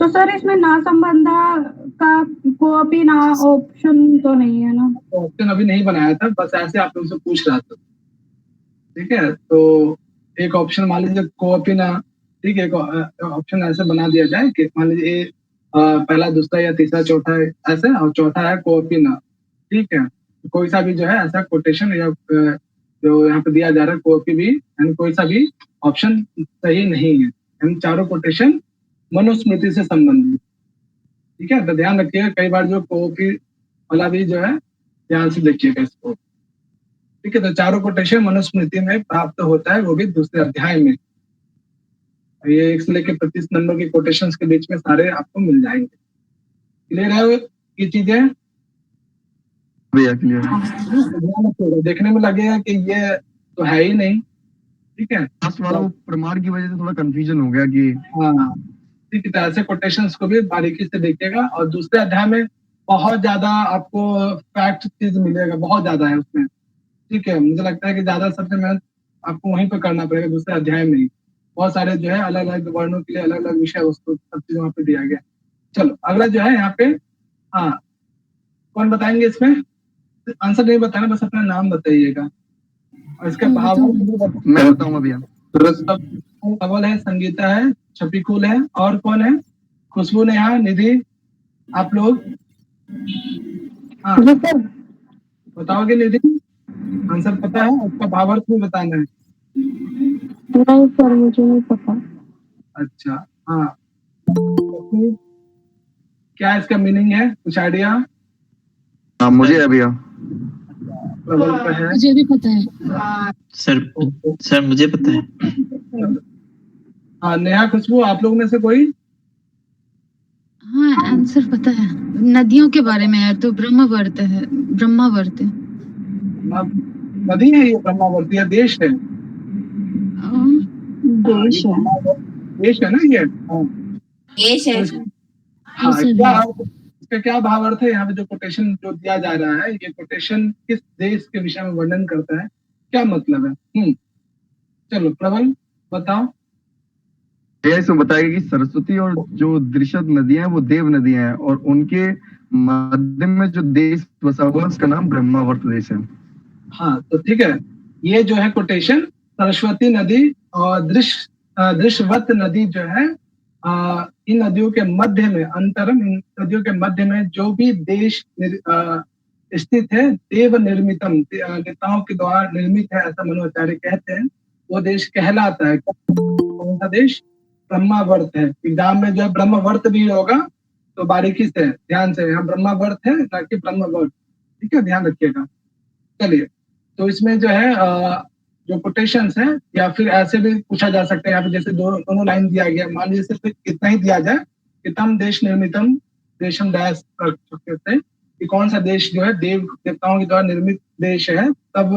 तो सर इसमें ना संबंधा का कोई ना ऑप्शन तो नहीं है ना? तो ऑप्शन अभी नहीं बनाया था, बस ऐसे आप लोग से पूछ रहा था। ठीक है, तो एक ऑप्शन मान लीजिए कोअपी ना। ठीक है, एक ऑप्शन ऐसे बना दिया जाए कि मान लीजिए पहला दूसरा या तीसरा चौथा है ऐसे, और चौथा है कोअपी ना। ठीक है, तो कोई सा भी जो है ऐसा कोटेशन या जो यहाँ पे दिया जा रहा है कोअपी भी, यानी कोई सा भी ऑप्शन सही नहीं है, यानी चारों कोटेशन मनुस्मृति से संबंधित। ठीक है, तो ध्यान रखिएगा, कई बार जो कोअपी वाला भी जो है ध्यान से देखिएगा इसको। ठीक है, तो चारों कोटेशन मनुस्मृति में प्राप्त होता है, वो भी दूसरे अध्याय में। ये 1 से लेकर 25 नंबर के कोटेशंस के बीच में सारे आपको मिल जाएंगे। क्लियर है ये चीजें? भैया क्लियर। तो ध्यान रखिएगा, देखने में लगेगा कि ये तो है ही नहीं। ठीक है, लास्ट वाला वो प्रमाण की वजह से थोड़ा कंफ्यूजन हो गया कि हाँ। ठीक है, तो ऐसे कोटेशंस को भी बारीकी से देखिएगा, और दूसरे अध्याय में बहुत ज्यादा आपको फैक्ट चीज मिलेगा, बहुत ज्यादा है उसमें। ठीक है, मुझे लगता है कि ज्यादा सबसे मेहनत आपको वहीं पर करना पड़ेगा, दूसरे अध्याय में ही। बहुत सारे जो है अलग अलग वर्णों के लिए अलग अलग विषय वस्तु सब चीज वहाँ पे दिया गया। चलो अगला जो है यहाँ पे, हाँ, कौन बताएंगे इसमें? आंसर नहीं बताना, बस अपना नाम बताइएगा और इसके भाव। मैं बताऊंगा भैया। अव्वल है, संगीता है, छपिकुल है, और कौन है? खुशबू, नेहा, निधि, आप लोग? हाँ, बताओगे निधि? आंसर पता है, उसका भावार्थ भी बताना है। नहीं सर, मुझे नहीं पता। अच्छा, हाँ, तो क्या इसका मीनिंग है, कुछ आइडिया? हाँ मुझे है भैया। प्रबल का है। मुझे भी पता है सर मुझे पता है। हाँ, नेहा, खुशबू, आप लोग में से कोई? हाँ आंसर पता है, नदियों के बारे में है, तो ब्रह्मवर्त है, ब्रह्मावर्त। नदी है ये, ब्रह्मावर्ती है, देश है? देश है। देश है ना ये? हाँ, देश है। हाँ, क्या इसका क्या भावार्थ है? यहाँ पे जो कोटेशन जो दिया जा रहा है, ये कोटेशन किस देश के विषय में वर्णन करता है, क्या मतलब है? चलो प्रबल बताओ। इसमें बताएगा कि सरस्वती और जो दृशद नदियां हैं वो देव नदियां हैं, और उनके मध्य में जो देश बसा हुआ है उसका नाम ब्रह्मावर्त देश है। हाँ, तो ठीक है, ये जो है कोटेशन सरस्वती नदी और दृश्यवत नदी जो है, इन नदियों के मध्य में, अंतरम, इन नदियों के मध्य में जो भी देश स्थित है, देव निर्मितम, देवताओं के द्वारा निर्मित है, ऐसा मनुआचार्य कहते हैं, वो देश कहलाता है। कौन सा देश? ब्रह्मावर्त है। एग्जाम में जो है ब्रह्मवर्त भी होगा, तो बारीकी से ध्यान से, यहाँ ब्रह्मावर्त है ना कि ब्रह्मवर्त। ठीक है, ध्यान रखिएगा। चलिए, तो इसमें जो है जो कोटेशंस है, या फिर ऐसे भी पूछा जा सकता है, यहाँ पे जैसे दोनों लाइन दिया गया, मान लीजिए सिर्फ इतना ही दिया जाए कि तम देश निर्मितम देशम डैश कर सकते हैं कि कौन सा देश जो है देवताओं के द्वारा निर्मित देश है, तब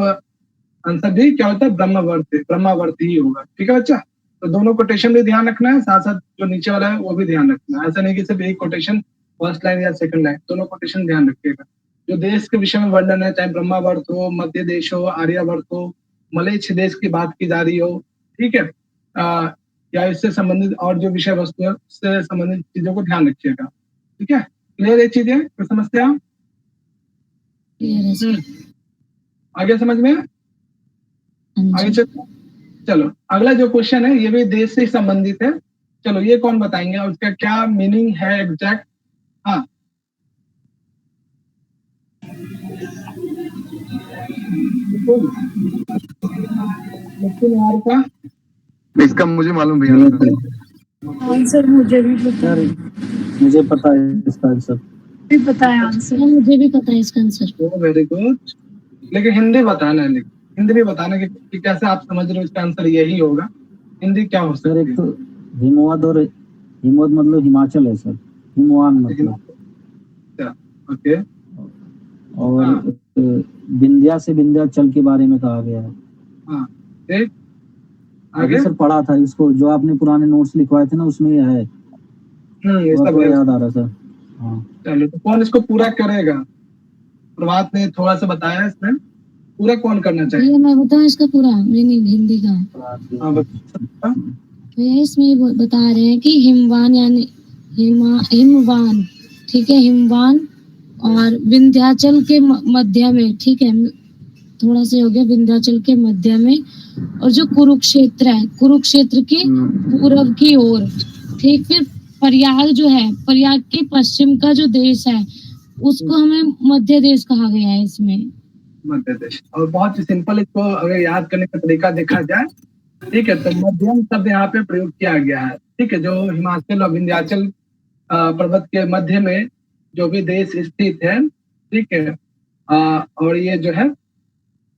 आंसर भी क्या होता है? ब्रह्मावर्त ही होगा। ठीक है बच्चा, तो दोनों कोटेशन भी ध्यान रखना है, साथ साथ जो नीचे वाला है वो भी ध्यान रखना है। ऐसा नहीं कि सिर्फ एक कोटेशन, फर्स्ट लाइन या सेकंड लाइन, दोनों कोटेशन ध्यान रखिएगा। जो देश के विषय में वर्णन है, चाहे ब्रह्मावर्त हो, मध्य देश हो, आर्यावर्त हो, मलय देश की बात की जा रही हो, ठीक है, या इससे संबंधित और जो विषय वस्तु है उससे संबंधित चीजों को ध्यान रखिएगा। ठीक है, क्लियर है चीजें? कोई समस्या? आगे समझ में? आगे चलो अगला जो क्वेश्चन है ये भी देश से संबंधित है। चलो ये कौन बताएंगे और उसका क्या मीनिंग है एग्जैक्ट? हाँ, यार का इसका मुझे मालूम भैया। आंसर मुझे भी पता है। मुझे पता है इसका आंसर। भी पता है आंसर। मुझे भी पता है इसका आंसर। वेरी गुड, लेकिन हिंदी बताना है, हिंदी भी बताना कि कैसे आप समझ रहे हो इसका आंसर यही होगा। हिंदी क्या हो सर? एक तो हिमवद, और हिमवद मतलब हिमाचल है सर, हिमवान मतलब। ओके, और विंध्या से विंध्याचल के बारे में कहा गया है। हाँ, ठीक, आगे सर पढ़ा था इसको, जो आपने पुराने नोट्स लिखवाए थे ना उसमें यह है। ये सब याद आ रहा सर। हाँ, चलो, तो कौन इसको पूरा करेगा? प्रभात ने थोड़ा सा बताया, इसमें पूरा कौन करना चाहिए? मैं बताऊं इसका पूरा मीनिंग हिंदी का? हाँ, तो इसमें बता रहे हैं कि हिमवान यानी हिमवान, ठीक है, हिमवान। और विंध्याचल के मध्य में, ठीक है, थोड़ा सा हो गया, विंध्याचल के मध्य में। और जो कुरुक्षेत्र है, कुरुक्षेत्र के पूर्व की ओर, ठीक। फिर प्रयाग जो है, प्रयाग के पश्चिम का जो देश है उसको हमें मध्य देश कहा गया है इसमें। मध्य देश। और बहुत ही सिंपल, इसको अगर याद करने का तरीका देखा जाए, ठीक है, तो मध्यम शब्द यहाँ पे प्रयोग किया गया है, ठीक है। जो हिमाचल और विंध्याचल पर्वत के मध्य में जो भी देश स्थित है, ठीक है, और ये जो है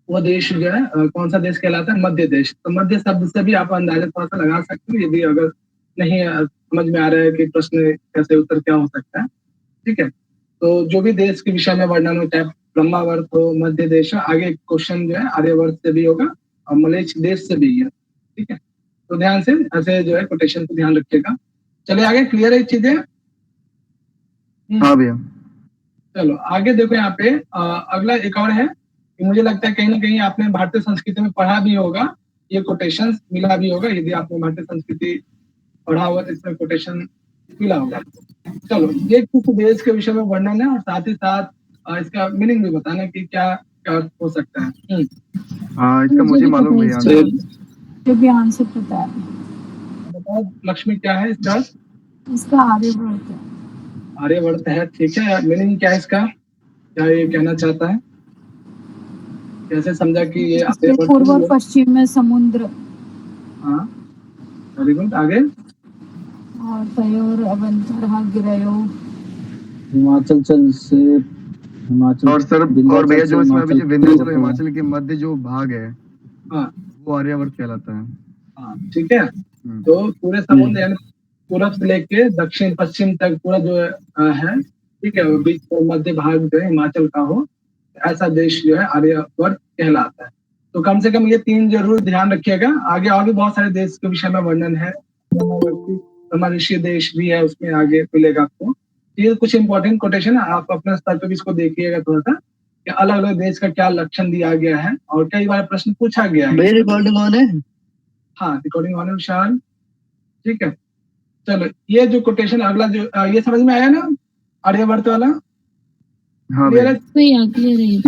वो देश जो है कौन सा देश कहलाता है? मध्य देश। तो मध्य शब्द से भी आप अंदाजा थोड़ा सा लगा सकते हो, यदि अगर नहीं समझ में आ रहा है कि प्रश्न कैसे उत्तर क्या हो सकता है, ठीक है। तो जो भी देश के विषय में वर्णन हो, चाहे ब्रह्मावर्त हो, मध्य देश हो, आगे क्वेश्चन जो है आर्यवर्त से भी होगा और मलेच्छ देश से भी है, ठीक है। तो ध्यान से ऐसे जो है कोटेशन को ध्यान रखिएगा। चलिए आगे, क्लियर है चीजें? हाँ भैया। चलो आगे देखो, यहाँ पे अगला एक और है कि मुझे लगता है कहीं ना कहीं आपने भारतीय संस्कृति में पढ़ा भी होगा, ये कोटेशन मिला भी होगा। यदि आपने भारतीय संस्कृति पढ़ा हुआ तो इसमें कोटेशन मिला होगा। चलो, ये किस देश के विषय में वर्णन है और साथ ही साथ इसका मीनिंग भी बताना कि क्या क्या अर्थ हो सकता है। हाँ, इसका मुझे मालूम भैया। जो भी आंसर पता है। बताओ लक्ष्मी, क्या है इसका? इसका आर्यवर्त है। आर्यवर्त है, ठीक है। मीनिंग क्या है इसका? क्या ये कहना चाहता है? कैसे समझा कि ये आर्यवर्त पूर्व और पश्चिम में समुद्र। हाँ, वेरी गुड। आगे? और तयोर अवंतरः गिरयो। हिमाचल से हिमाचल और सर, और भैया जो इसमें अभी जो विंध्याचल और हिमाचल के मध्य जो भाग है, हाँ, वो आर्यावर्त कहलाता है। हाँ, ठीक है। तो पूरे समुद्र यानी पूरब से लेके दक्षिण पश्चिम तक पूरा जो है, ठीक है, बीच में मध्य भाग जो है हिमाचल का हो, ऐसा देश जो है आर्यवर्त कहलाता है। तो कम से कम ये 3 जरूर ध्यान रखिएगा। आगे और भी बहुत सारे देश के विषय में वर्णन है, ब्रह्मवर्ती देश भी है, उसमें आगे मिलेगा आपको। ये कुछ इंपॉर्टेंट कोटेशन है, आप अपने स्तर पर भी इसको देखिएगा थोड़ा सा कि अलग अलग देश का क्या लक्षण दिया गया है और कई बार प्रश्न पूछा गया है। रिकॉर्डिंग ऑन है? हाँ, रिकॉर्डिंग ऑन है विशाल, ठीक है। चलो, ये जो कोटेशन अगला जो ये समझ में आया ना, आर्यवर्त वाला? हाँ क्लियर है? क्लियर है।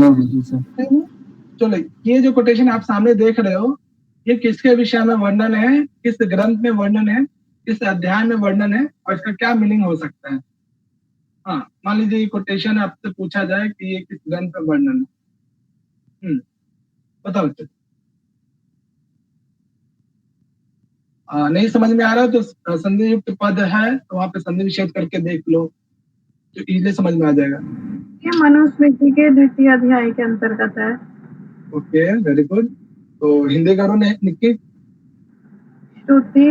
चलो, ये जो कोटेशन आप सामने देख रहे हो, ये किसके विषय में वर्णन है, किस ग्रंथ में वर्णन है, किस अध्याय में वर्णन है और इसका क्या मीनिंग हो सकता है? हाँ, मान लीजिए ये कोटेशन आपसे पूछा जाए कि ये किस ग्रंथ में वर्णन है, बताओ बच्चे। नहीं समझ में आ रहा तो संधि युक्त पद है तो वहां पे संधि विच्छेद करके देख लो, तो इजीली समझ में आ जाएगा। ये मनुस्मृति के 2 अध्याय के अंतर्गत है। Okay, very good. तो हिंदी करो निक्की। श्रुति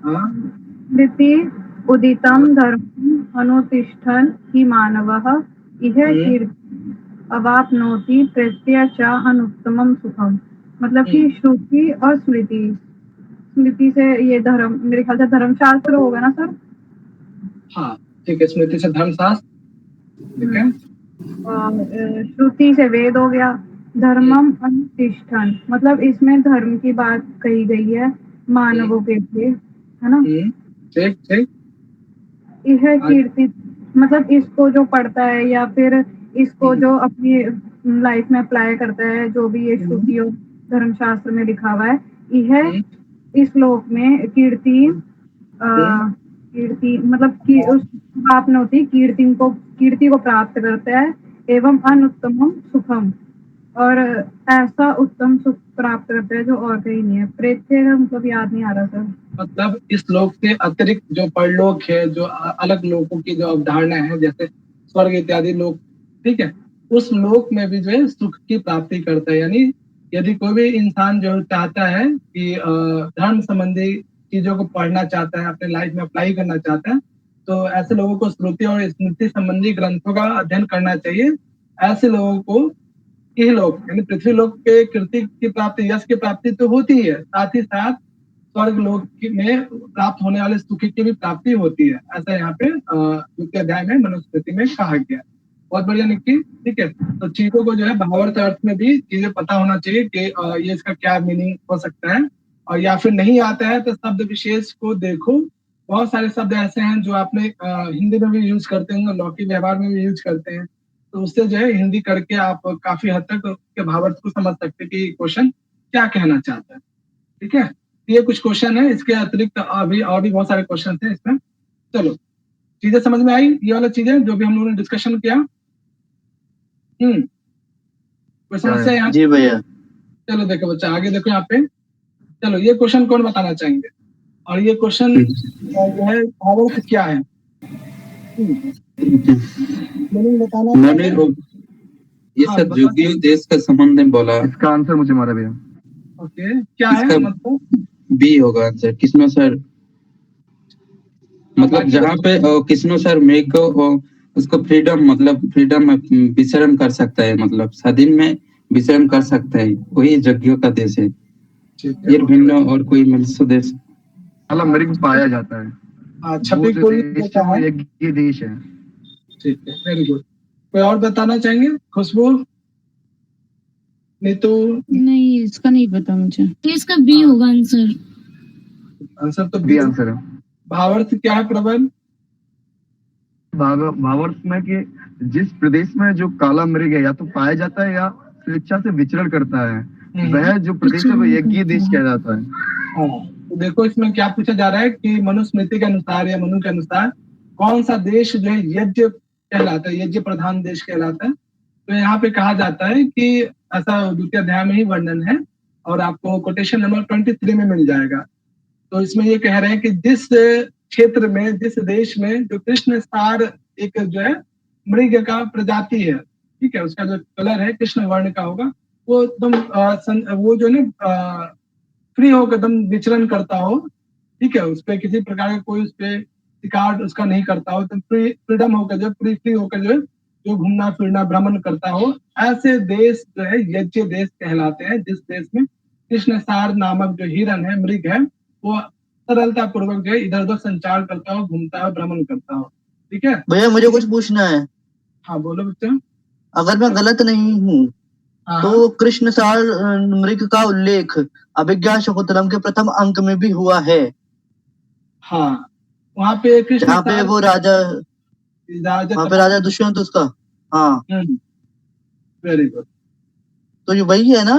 हाँ, रीति उदितम धर्म अनुतिष्ठन् हि मानवः इह कीर्ति अवाप्नोति प्रत्यय च अनुत्तमं सुखम। मतलब कि श्रुति और स्मृति, स्मृति से ये धर्म, मेरे ख्याल से धर्मशास्त्र होगा ना सर? हाँ, ठीक है, स्मृति से धर्मशास्त्र, ठीक है। श्रुति से वेद हो गया। धर्मम अनुतिष्ठन, मतलब इसमें धर्म की बात कही गई है मानवों के लिए, है ना? ठीक ठीक। यह कीर्ति, मतलब इसको जो पढ़ता है या फिर इसको जो अपनी लाइफ में अप्लाई करता है, जो भी ये श्रुति और धर्मशास्त्र में लिखा हुआ है, यह इस श्लोक में कीर्ति कीर्ति मतलब कि उस प्राप्त होती कीर्ति को प्राप्त करता है, एवं अनुत्तमम सुखम, और ऐसा उत्तम सुख प्राप्त करता है जो और कहीं नहीं है। प्रेत्य का मतलब याद नहीं आ रहा सर। मतलब इस लोक से अतिरिक्त जो परलोक है, जो अलग लोकों की जो अवधारणा है, जैसे स्वर्ग इत्यादि लोक, ठीक है, उस लोक में भी जो है सुख की प्राप्ति करता है। यानी यदि कोई भी इंसान जो चाहता है कि धर्म संबंधी चीजों को पढ़ना चाहता है, अपने लाइफ में अप्लाई करना चाहता है, तो ऐसे लोगों को श्रुति और स्मृति संबंधी ग्रंथों का अध्ययन करना चाहिए। ऐसे लोगों को यह लोक यानी पृथ्वी लोक पे कीर्ति की प्राप्ति, यश की प्राप्ति तो होती है, साथ ही साथ स्वर्ग लोक में प्राप्त होने वाले सुख की भी प्राप्ति होती है। ऐसा यहाँ पे द्वितीय अध्याय में मनुस्मृति में कहा गया। बहुत बढ़िया निक्की, ठीक है। तो चीजों को जो है भावार्थ अर्थ में भी चीजें पता होना चाहिए कि ये इसका क्या मीनिंग हो सकता है, और या फिर नहीं आता है तो शब्द विशेष को देखो बहुत सारे शब्द ऐसे हैं जो आपने हिंदी में भी यूज करते होंगे, लौकिक व्यवहार में भी यूज करते हैं, तो उससे जो है हिंदी करके आप काफी हद तक उसके भावार्थ को समझ सकते हैं कि क्वेश्चन क्या कहना चाहता है। ठीक है, ये कुछ क्वेश्चन है, इसके अतिरिक्त अभी और भी बहुत सारे क्वेश्चन हैं इसमें। चलो, चीजें समझ में आई, ये वाला चीजें जो भी हम लोगों ने डिस्कशन किया। कोई समस्या यहाँ? जी भैया। चलो देखो बच्चा, आगे देखो यहाँ पे। चलो, ये क्वेश्चन कौन बताना चाहेंगे, और ये क्वेश्चन जो है भावार्थ क्या है? बताना मैंने ये हाँ, सब युगीय देश का संबंध में बोला। इसका आंसर मुझे मारा भैया। ओके, क्या है मतलब? बी होगा आंसर। कृष्णो सर, मतलब जहाँ पे कृष्णो सर मेघ को उसको फ्रीडम, मतलब फ्रीडम में विचरण कर सकता है, मतलब स्वाधीन में विचरण कर सकता है, वही यज्ञों का देश है। ये भिन्न और कोई मनुष्य देश मतलब मृग पाया जाता है। हाँ, वो छपी जो कोई देश है वो यज्ञ देश है। ठीक है, वेरी गुड। कोई और बताना चाहेंगे? खुशबू, नीतू? नहीं, इसका नहीं पता मुझे। इसका बी होगा आंसर। आंसर तो बी आंसर है। भावार्थ क्या है प्रबल? भावार्थ में कि जिस प्रदेश में जो काला मृग है या तो पाया जाता है या स्वेच्छा से विचरण करता है, वह जो प्रदेश है वो यज्ञ देश कहा जाता है। हाँ, तो देखो इसमें क्या पूछा जा रहा है कि मनुस्मृति के अनुसार या मनु के अनुसार कौन सा देश जो है यज्ञ कहलाता है, यज्ञ प्रधान देश कहलाता है। तो यहाँ पे कहा जाता है कि ऐसा द्वितीय अध्याय में ही वर्णन है, और आपको कोटेशन नंबर 23 में मिल जाएगा। तो इसमें ये कह रहे हैं कि जिस क्षेत्र में, जिस देश में जो कृष्ण सार एक जो है मृग का प्रजाति है, ठीक है, उसका जो कलर है कृष्ण वर्ण का होगा, वो एकदम वो जो है फ्री होकर एकदम विचरण करता हो, ठीक है, उस पर किसी प्रकार का कोई उस पर शिकार उसका नहीं करता हो, तो फ्रीडम होकर जो फ्री होकर जो घूमना फिरना भ्रमण करता हो, ऐसे देश जो है यज्ञ देश कहलाते हैं, जिस देश में कृष्ण सार नामक जो हिरण है, मृग है, वो सरलता पूर्वक जो है इधर उधर संचार करता हो, घूमता हो, भ्रमण करता हो। ठीक है भैया, मुझे कुछ पूछना है। हाँ बोलो बच्चा। अगर मैं गलत नहीं हूँ तो कृष्ण सार मृग का उल्लेख अभिज्ञा शकुंतलम के प्रथम अंक में भी हुआ है। हाँ, वहाँ पे कृष्ण जहाँ पे वो राजा वहाँ पे राजा दुष्यंत उसका। हाँ, वेरी गुड। तो ये वही है ना?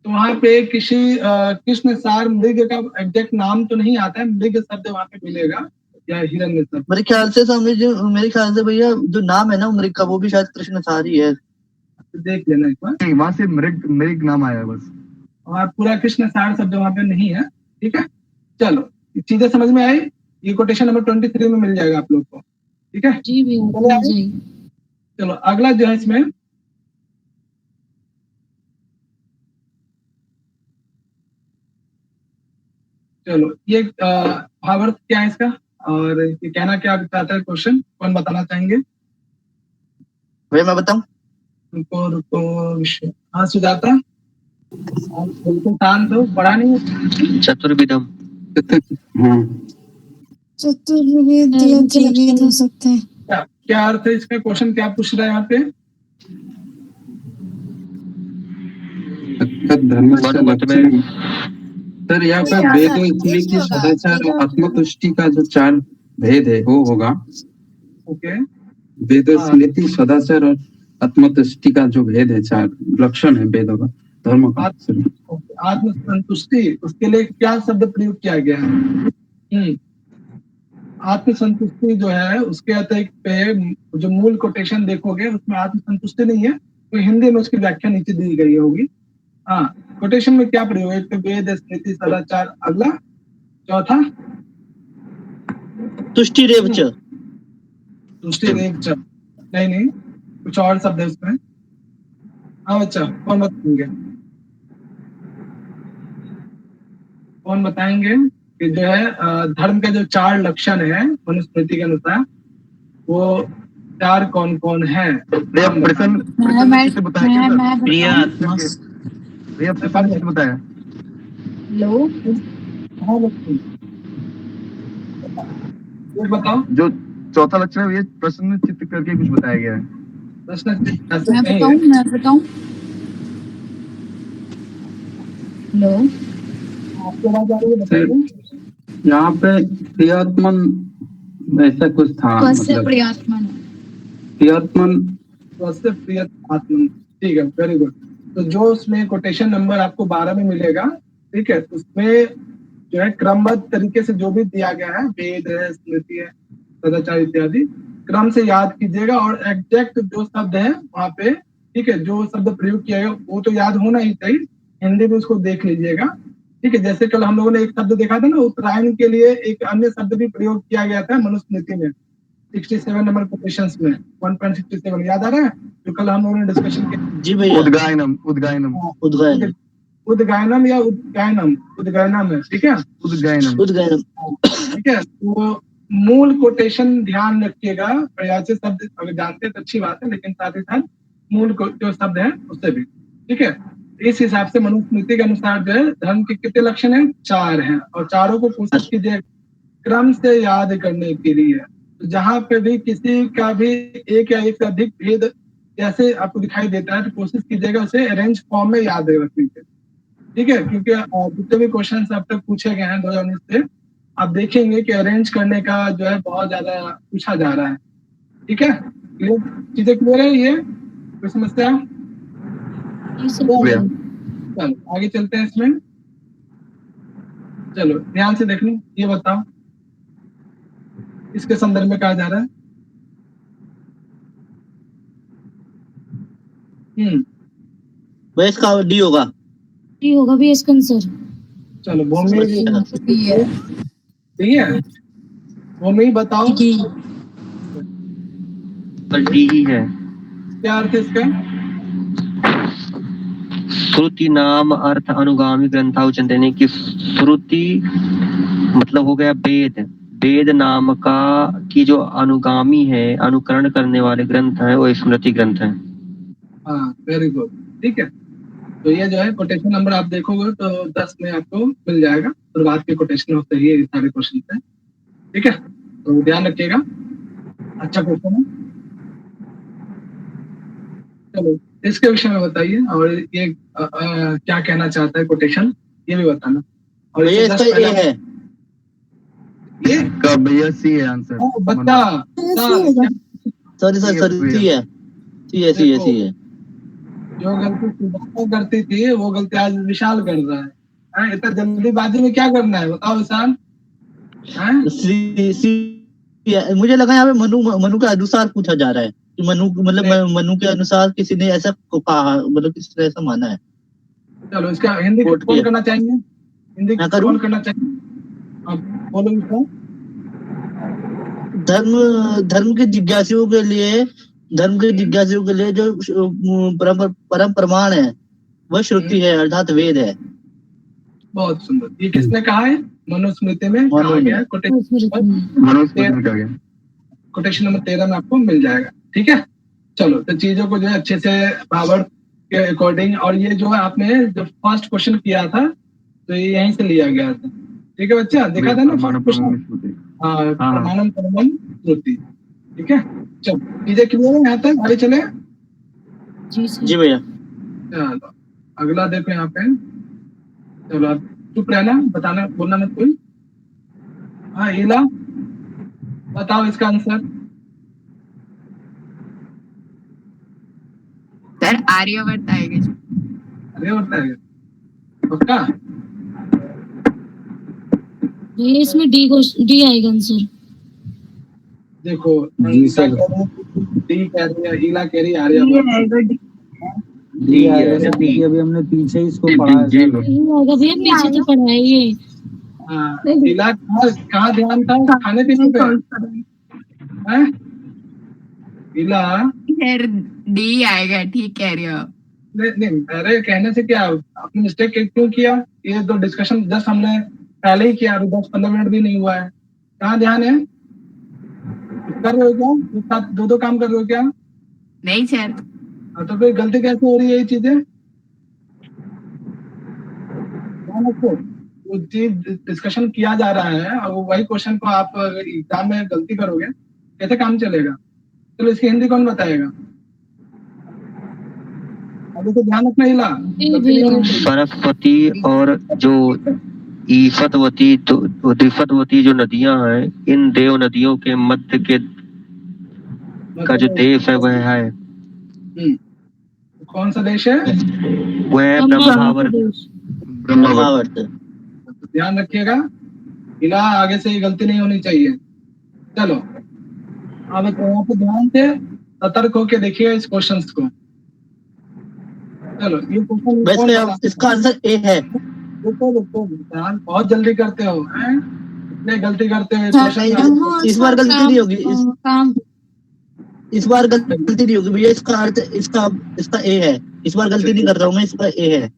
तो वहाँ पे किसी कृष्ण सार मृग का एग्जैक्ट नाम तो नहीं आता है, मृग शब्द वहाँ पे मिलेगा या हिरण्य शब्द। मेरे ख्याल से भैया जो नाम है ना मृग का, वो भी शायद कृष्ण सार ही है। देख लेना एक बार। वहाँ से मृग नाम आया है बस, और पूरा कृष्ण सार शब्द वहाँ पे नहीं है। ठीक है, चलो चीजें समझ में आई। ये कोटेशन नंबर 23 में मिल जाएगा आप लोग को। ठीक है जी भैया। चलो अगला जो है इसमें, चलो ये भावार्थ क्या है इसका, और ये कहना क्या चाहता है क्वेश्चन, कौन बताना चाहेंगे? भैया मैं बताऊं? रुको, हाँ सुजाता, बिल्कुल शांत हो, पढ़ा नहीं। चतुर्विधम। चतुर्वेद हो सकता है। क्या अर्थ है इसका? क्वेश्चन क्या पूछ रहा है यहाँ पे? सर यहाँ पे वेद स्मृति सदाचार और आत्मतुष्टि का जो 4 भेद है वो होगा। ओके, वेद स्मृति सदाचार और आत्मतुष्टि का जो भेद है, 4 लक्षण है वेदों का, धर्म का। आत्म संतुष्टि, उसके लिए क्या शब्द प्रयोग किया गया है? आत्म संतुष्टि जो है उसके अतिरिक्त पे जो मूल कोटेशन देखोगे उसमें आत्म संतुष्टि नहीं है, तो हिंदी में उसकी व्याख्या नीचे दी गई होगी। हाँ, कोटेशन में क्या प्रयोग है? तो वेद स्मृति सदाचार, अगला चौथा तुष्टि रेव च। तुष्टि रेव च, नहीं कुछ और शब्द है उसमें। हाँ बच्चा, कौन बताएंगे कि जो है धर्म के जो 4 लक्षण है मनुस्मृति के अनुसार, वो 4 कौन कौन है? बताया। हेलो, हाँ बताओ। जो चौथा लक्षण है ये प्रश्न चित्त करके कुछ बताया गया है। प्रश्न मैं बताऊं। हेलो, आपको आवाज आ रही है? बताइए। यहाँ पे प्रियात्मन ऐसा कुछ था, मतलब प्रियात्मन प्रियात्मन स्वस्य प्रियतमात्मन। ठीक है, वेरी गुड। तो जो उसमें कोटेशन नंबर आपको 12 में मिलेगा, ठीक है, उसमें जो है क्रमबद्ध तरीके से जो भी दिया गया है, वेद है, स्मृति है, सदाचार इत्यादि, क्रम से याद कीजिएगा और एग्जैक्ट जो शब्द है वहाँ पे, ठीक है, जो शब्द प्रयोग किया है वो तो याद होना ही चाहिए, हिंदी में उसको देख लीजिएगा। ठीक है, जैसे कल हम लोगों ने एक शब्द देखा था ना, उत्तरायण के लिए एक अन्य शब्द भी प्रयोग किया गया था मनुस्मृति में, 67 नंबर क्वेश्चंस में 1.67 याद आ रहा है, जो कल हम लोगों ने डिस्कशन किया। जी भैया। उद्गायनम उद्गायनम उद्गायन उद्गायनम या उद्गायनम, उद्गायनम है, ठीक है, उद्गायनम उद्गायन ठीक है। तो मूल कोटेशन ध्यान रखिएगा, प्रयासी शब्द अगर जानते हैं तो अच्छी बात है, लेकिन साथ ही साथ मूल जो शब्द है उससे भी, ठीक है। इस हिसाब से मनुस्मृति के अनुसार जो है धर्म के कितने लक्षण हैं, 4 हैं, और चारों को कोशिश कीजिए क्रम से याद करने के लिए। तो जहां पे भी किसी का भी एक या एक से अधिक भेद जैसे आपको दिखाई देता है तो कोशिश कीजिएगा उसे अरेंज फॉर्म में याद रखने की, ठीक है, क्योंकि जितने भी क्वेश्चन अब तक पूछे गए हैं 2019 से, आप देखेंगे कि अरेंज करने का जो है बहुत ज्यादा पूछा जा रहा है, ठीक है। चीजें क्लियर है, ये कोई समस्या? ये सब भैया। चलो आगे चलते हैं इसमें। चलो ध्यान से देख लो, ये बताओ इसके संदर्भ में कहा जा रहा है। वह इसका डी होगा। ये होगा भी इसका आंसर। चलो भूमि, ठीक है, भूमि बताओ डी ही है। क्या अर्थ है इसका? श्रुति नाम अर्थ अनुगामी ग्रंथा उच्चते की श्रुति मतलब हो गया वेद। वेद नाम का की जो अनुगामी है, अनुकरण करने वाले ग्रंथ है, वो स्मृति ग्रंथ है। हाँ वेरी गुड, ठीक है। तो ये जो है कोटेशन नंबर आप देखोगे तो 10 में आपको मिल जाएगा, शुरुआत के कोटेशन होते ही ये सारे क्वेश्चन है, ठीक है, तो ध्यान रखिएगा, अच्छा क्वेश्चन है। चलो इसके विषय में बताइए, और ये क्या कहना चाहता है कोटेशन, ये भी बताना। और भैया इससे इसका 10 ये है। ये का भैया सी है आंसर। बच्चा सॉरी सी है। सी है। जो गलती सुजाता करती थी वो गलती आज विशाल कर रहा है। हैं, इतना जल्दीबाजी में क्या करना है बताओ विशाल? हैं? मुझे लगा यहाँ पे मनु के अनुसार पूछा जा रहा है कि मनु मतलब मनु के अनुसार किसी ने ऐसा कहा, मतलब किसी ने ऐसा माना है। चलो इसका हिंदी कौन करना चाहेंगे? हिंदी मैं करूं? कौन करना चाहिए? आप बोलो इसको। धर्म के जिज्ञासुओं के लिए जो परम प्रमाण है वह श्रुति है, अर्थात वेद है। बहुत सुंदर। ये किसने कहा है? मनुस्मृति में कहा गया है, कोटेशन नंबर 13 में आपको मिल जाएगा, ठीक है। चलो तो चीजों को जो है अच्छे से पावर के अकॉर्डिंग, और ये जो है आपने जब फर्स्ट क्वेश्चन किया था तो ये यहीं से लिया गया था, ठीक है बच्चा, देखा था ना फर्स्ट क्वेश्चन? हाँ, प्रमाणम परमम श्रुति, ठीक है। चलो चीजें क्लियर है यहाँ तक, आगे चले। जी भैया। चलो अगला देखो यहाँ पे। चलो आप चुप रहना, बताना, बोलना मत कोई। हाँ इला बताओ इसका आंसर। सर आर्यवर्त आएगा। आर्यवर्त आएगा पक्का? ये इसमें डी आएगा आंसर। देखो जी सर। डी कह रही है, इला कह रही है आर्यवर्त। डी आएगा सर, क्योंकि अभी हमने पीछे इसको पढ़ा है सर। आएगा भैया, पीछे तो पढ़ा है ये। हाँ, इला कहाँ ध्यान था? खाने पीने पे हैं? इला डी आएगा, ठीक कह रहे हो। नहीं, अरे कहने से क्या, आपने मिस्टेक क्यों किया? ये तो डिस्कशन जस्ट हमने पहले ही किया, अभी 10-15 मिनट भी नहीं हुआ है। कहाँ ध्यान है? कर रहे हो क्या एक साथ दो काम कर रहे हो क्या? नहीं सर। तो फिर गलती कैसे हो रही है ये चीजें? ध्यान रखो, वो चीज डिस्कशन किया जा रहा है और वही क्वेश्चन को आप एग्जाम में गलती करोगे कैसे काम चलेगा? चलो इसकी हिंदी कौन बताएगा? अभी तो ध्यान रखना हिला। सरस्वती और जो ईफतवती तो द्विफतवती जो नदियां हैं, इन देव नदियों के मध्य के का जो देश है वह है कौन सा देश है? वह ब्रह्मावर्त। ब्रह्मावर्त। ध्यान रखिएगा, इला आगे से ये गलती नहीं होनी चाहिए। चलो अब यहाँ पे ध्यान से सतर्क होके देखिए इस क्वेश्चंस को। चलो ये क्वेश्चन इसका आंसर ए है। देखो ध्यान बहुत जल्दी करते हो हैं, इतने गलती करते हो इस बार गलती नहीं होगी, इस बार गलती नहीं होगी भैया। इसका अर्थ इसका ए है। इस बार गलती नहीं कर रहा हूँ मैं, इसका ए है।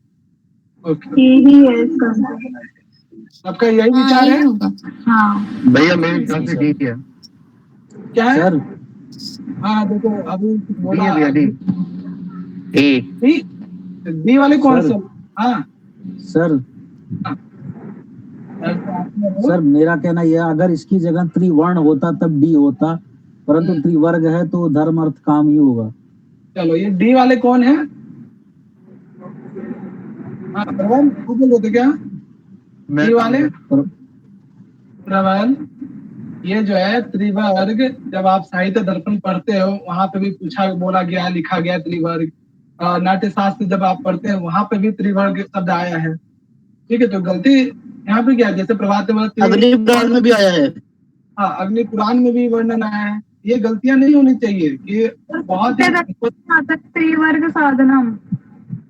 यही है इसका। आपका यही विचार है? हाँ भैया मेरे ख्याल से ठीक है। क्या है सर? हाँ देखो अभी बोला ए डी वाले कौन से? हाँ सर सर मेरा कहना यह है, अगर इसकी जगह त्रिवर्ण होता तब डी होता, परंतु त्रिवर्ग है तो धर्म अर्थ काम ही होगा। चलो ये डी वाले कौन है? हाँ प्रबल बोल रहे थे क्या? डी वाले प्रबल, ये जो है त्रिवर्ग, जब आप साहित्य दर्पण पढ़ते हो वहां पे भी बोला गया, लिखा गया त्रिवर्ग। नाट्य शास्त्र जब आप पढ़ते हैं वहां पे भी त्रिवर्ग शब्द आया है। ठीक है, तो गलती यहाँ पे क्या है? जैसे प्रभात अग्नि पुराण में भी आया है। हाँ अग्नि पुराण में भी वर्णन आया है। ये गलतियां नहीं होनी चाहिए कि बहुत त्रिवर्ग साधनम।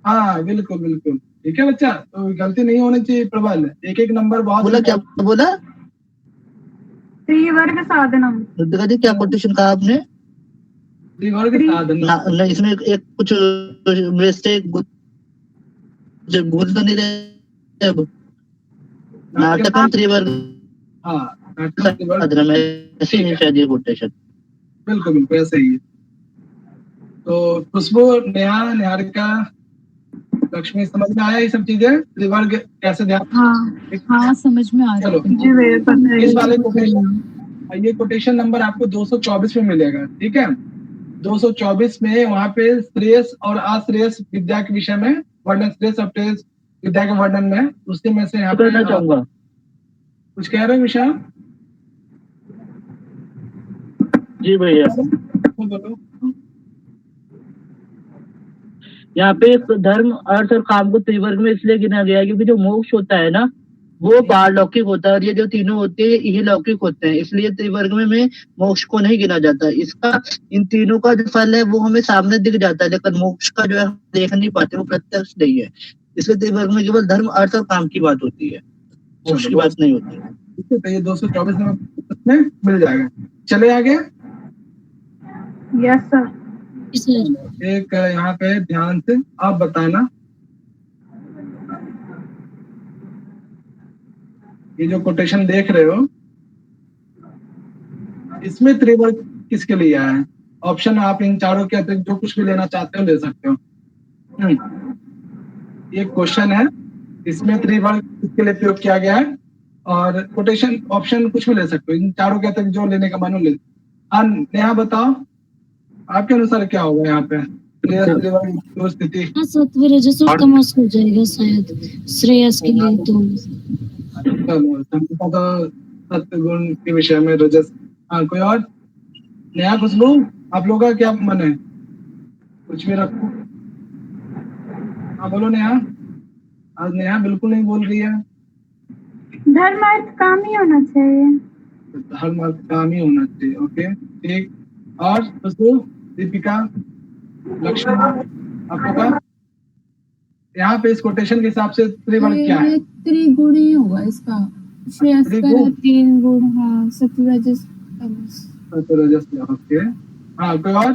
हाँ बिल्कुल बिल्कुल ठीक है बच्चा, तो गलती नहीं होनी चाहिए। प्रबल एक एक नंबर बहुत बोला, क्या बोला? त्रिवर्ग साधनम। जी क्या कोटेशन कहा आपने? त्रिवर्ग साधनम। इसमें एक कुछ मिस्टेक बोल तो नहीं रहे अब। नाटकम त्रिवर्ग। हाँ नाटकम त्रिवर्ग शायद ये कोटेशन। बिल्कुल बिल्कुल ऐसे ही है। तो खुशबू, नेहा, निहारिका, लक्ष्मी समझ में आया ये सब चीजें? त्रिवर्ग कैसे ध्यान? हाँ समझ में आ रहा है। इस वाले कोटेशन, ये कोटेशन नंबर आपको 224 में मिलेगा। ठीक है, 224 में वहां पे श्रेयस और अश्रेयस विद्या के विषय में वर्णन, श्रेयस और प्रेयस विद्या के वर्णन में, उसी में से यहाँ पे चाहूंगा। कुछ कह रहे हो विशाल? जी भैया, बोलो। यहाँ पे धर्म अर्थ और काम को त्रिवर्ग में इसलिए गिना गया है क्योंकि जो मोक्ष होता है ना वो पारलौकिक होता है, और ये जो तीनों होते हैं ये लौकिक होते हैं, इसलिए त्रिवर्ग में मोक्ष को नहीं गिना जाता। इसका इन तीनों का जो फल है वो हमें सामने दिख जाता है, लेकिन मोक्ष का जो है हम देख नहीं पाते, वो प्रत्यक्ष नहीं है। इसलिए त्रिवर्ग में केवल धर्म अर्थ और काम की बात होती है, मोक्ष की बात नहीं होती है। तो ये 224 में मिल जाएगा। चले आगे। Yes sir. एक यहाँ पे ध्यान से आप बताना, ये जो कोटेशन देख रहे हो इसमें त्रिवर्ग किसके लिए आया है? ऑप्शन आप इन चारों के अतिरिक्त जो कुछ भी लेना चाहते हो ले सकते हो। ये क्वेश्चन है, इसमें त्रिवर्ग किसके लिए प्रयोग किया गया है? और कोटेशन ऑप्शन कुछ भी ले सकते हो, इन चारों के अतिरिक्त जो लेने का मन हो ले। नेहा बताओ आपके अनुसार क्या होगा यहाँ पे? स्थिति सत्व रजस और तमस हो जाएगा शायद श्रेयस के लिए। तो सत्य गुण के विषय में रजस। हाँ कोई और? नेहा खुशबू आप लोगों का क्या मन है? कुछ भी रखो। हाँ बोलो नेहा। आज नेहा बिल्कुल नहीं बोल रही है। धर्म अर्थ काम ही होना चाहिए। धर्म अर्थ काम ही होना चाहिए। ओके ठीक। और खुशबू, दीपिका, लक्ष्मी, आपको क्या? यहाँ पे इस कोटेशन के हिसाब से त्रिवर्ग क्या है? त्रिगुण ही होगा इसका। श्रेयस का 3 गुण। हाँ सत्व रजस तमस। सत्व रजस। ओके हाँ कोई और?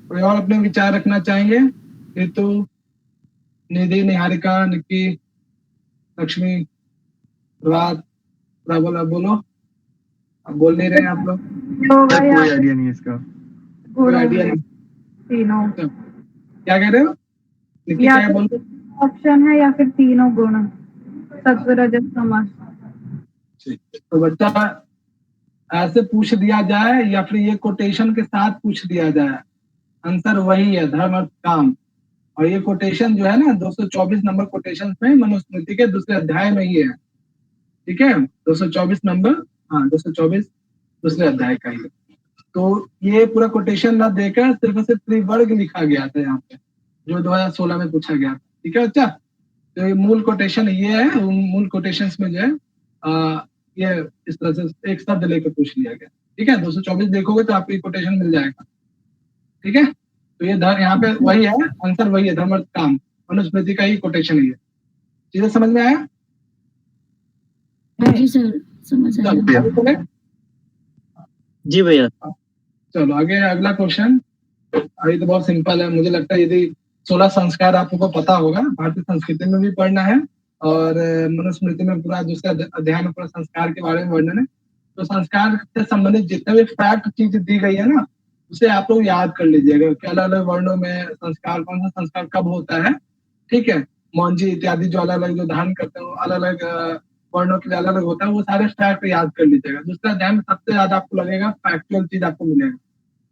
कोई और अपने विचार रखना चाहेंगे? हेतु, निधि, निहारिका, निक्की, लक्ष्मी, प्रभात, प्रबल, अब बोलो। अब बोल नहीं रहे आप लोग? कोई आइडिया नहीं है इसका। कोई आइडिया नहीं। तीनों क्या कह रहे हो? या ऑप्शन है या फिर तीनों गुण, सत्व रजस तमस। तो बच्चा ऐसे पूछ दिया जाए या फिर ये कोटेशन के साथ पूछ दिया जाए, आंसर वही है, धर्म अर्थ काम। और ये कोटेशन जो है ना 224 नंबर कोटेशन में मनुस्मृति के दूसरे अध्याय में ही है, ठीक है, 224 नंबर, हाँ 224 दूसरे अध्याय का ही। तो ये पूरा कोटेशन ना देकर सिर्फ और सिर्फ त्रिवर्ग लिखा गया था यहाँ पे, जो 2016 में पूछा गया था, ठीक है बच्चा। तो ये मूल कोटेशन ये है, मूल कोटेशन में जो है ये इस तरह से एक शब्द लेकर पूछ लिया गया, ठीक है। 224 देखोगे तो आपको कोटेशन मिल जाएगा, ठीक है। तो ये यहाँ पे वही है, आंसर वही है, धर्म अर्थ काम मनुस्मृति का ही कोटेशन ही है। चीजें समझ में आया? जी सर, समझ आया। जी भैया। चलो आगे अगला क्वेश्चन। अभी तो बहुत सिंपल है, मुझे लगता है यदि 16 संस्कार आप लोगों को पता होगा, भारतीय संस्कृति में भी पढ़ना है और मनुस्मृति में पूरा दूसरे अध्याय में पूरा संस्कार के बारे में वर्णन है। तो संस्कार से संबंधित जितने भी फैक्ट चीज दी गई है ना, उसे आप लोग याद कर लीजिएगा कि अलग अलग वर्णों में संस्कार, कौन सा संस्कार कब होता है, ठीक है। मौंजी इत्यादि जो अलग अलग जो धारण करते हैं, अलग अलग वर्णों के लिए अलग अलग होता है, वो सारे फैक्ट याद कर लीजिएगा। दूसरा अध्याय में सबसे ज्यादा आपको लगेगा फैक्चुअल चीज आपको मिलेगा,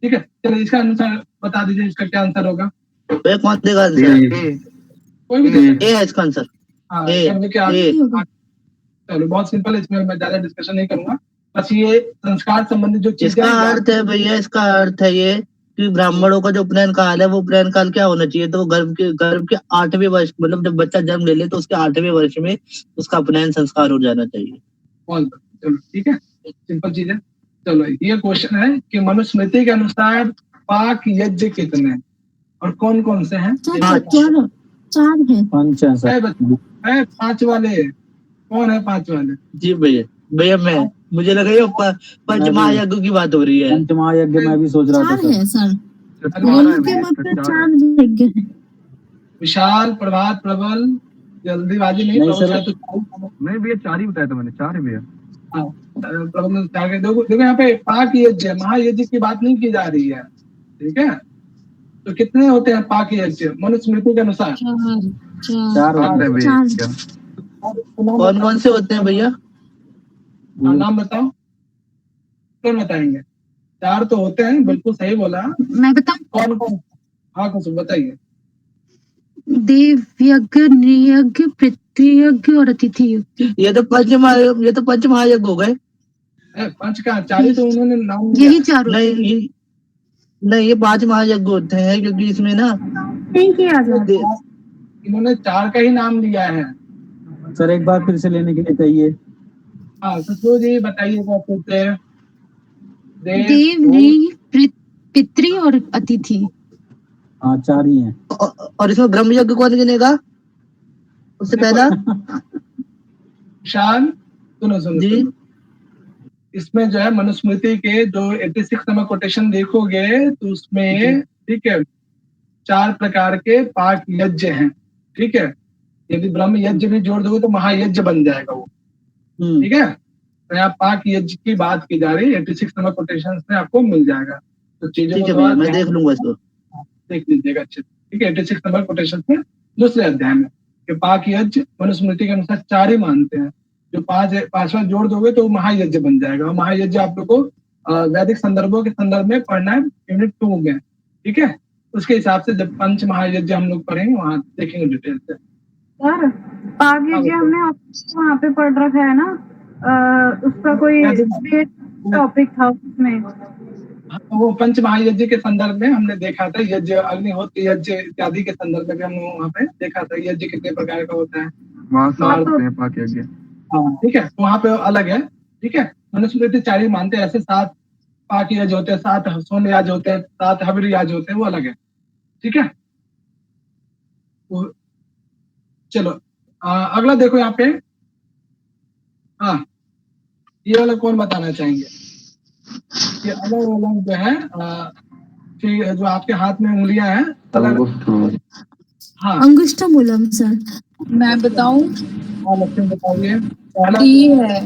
ठीक है। चलिए इसका आंसर बता दीजिए, इसका क्या आंसर होगा? कौन देगा आंसर? कोई भी ए है इसका आंसर। हाँ, चलो बहुत सिंपल है, इसमें मैं ज्यादा डिस्कशन नहीं करूंगा। बस ये संस्कार संबंधित जो चीजें, इसका अर्थ है भैया, इसका अर्थ है ये कि ब्राह्मणों का जो उपनयन काल है, वो उपनयन काल क्या होना चाहिए? तो गर्भ के 8वें वर्ष, मतलब जब बच्चा जन्म ले ले तो उसके 8वें वर्ष में उसका उपनयन संस्कार हो जाना चाहिए। चलो ठीक है, सिंपल चीज है। चलो ये क्वेश्चन है कि मनुस्मृति के अनुसार पाक यज्ञ कितने हैं और कौन कौन से हैं? 4 है। 5 वाले कौन है? 5 वाले? जी भैया मैं, मुझे लगा ये पंचमहायज्ञ की बात हो रही है। पंचमहायज्ञ मैं भी सोच रहा था। 4 है सर, विशाल, प्रभात, प्रबल, जल्दीबाजी नहीं नहीं भैया 4 ही बताया था मैंने, 4 है भैया। प्रबल 4 के। देखो यहाँ पे पाक यज्ञ, महायज्ञ की बात नहीं की जा रही है, ठीक है। तो कितने होते हैं पाक यज्ञ मनुस्मृति के अनुसार? 4। कौन कौन से होते हैं भैया? नाम बताओ, कौन बताएंगे? 4 तो होते हैं, बिल्कुल सही बोला। मैं बताऊं? कौन कौन? हाँ कुछ बताइए। देव यज्ञ, नृयज्ञ, पितृयज्ञ और अतिथि यज्ञ। ये तो पंचमहायज्ञ हो गए। 5 का 4 ही तो उन्होंने नाम दिया। यही 4 नहीं ये 5 महायज्ञ होते हैं, क्योंकि इसमें ना इन्होंने 4 का ही नाम लिया है। सर एक बार फिर से लेने के लिए कहिए। हाँ सुश्रो जी बताइए क्या पूछते हैं? देव, नृ, पितृ और अतिथि। हाँ 4 ही हैं। और इसमें ब्रह्म यज्ञ कौन गिनेगा उससे पहला? शान सुनो जी, इसमें जो है मनुस्मृति के जो 86 नंबर कोटेशन देखोगे तो उसमें, ठीक है, 4 प्रकार के पाक यज्ञ हैं, ठीक है। यदि ब्रह्म यज्ञ भी जोड़ दोगे तो महायज्ञ बन जाएगा वो, ठीक है। तो यहाँ पाक यज्ञ की बात की जा रही है, 86 नंबर कोटेशन में आपको मिल जाएगा। तो चीजों को मैं देख लूंगा इसको, देख लीजिएगा अच्छे, ठीक है। 86 नंबर कोटेशन में दूसरे अध्याय में कि पाक यज्ञ मनुस्मृति के अनुसार 4 ही मानते हैं। जो 5वां जोड़ दोगे तो महायज्ञ बन जाएगा। और महायज्ञ आप लोग को वैदिक संदर्भों के संदर्भ में पढ़ना है, यूनिट 2 में, ठीक है। उसके हिसाब से जब पंच महायज्ञ हम लोग पढ़ेंगे वहाँ देखेंगे डिटेल से। सर पाक यज्ञ हमने वहाँ पे पढ़ रखा है ना, उसका कोई टॉपिक था उसमें। वो पंच महायज्ञ के संदर्भ में हमने देखा था, यज्ञ अग्निहोत्र यज्ञ इत्यादि के संदर्भ में भी हमने वहाँ पे देखा था यज्ञ कितने प्रकार का होता है। पाक यज्ञ, हाँ ठीक है, वहाँ पे अलग है, ठीक है। मनुस्मृति 4 ही मानते हैं, ऐसे 7 पाक यज्ञ होते हैं, 7 सोम याज होते हैं, 7 हविर याज होते हैं, वो अलग है, ठीक है। चलो अगला देखो यहाँ पे। हाँ ये वाला कौन बताना चाहेंगे? ये अलग अलग जो है जो आपके हाथ में उंगलियां हैं, हाँ अंगुष्ठमूलम सर। मैं बताऊं? हाँ लक्ष्मी बताइए। डी है।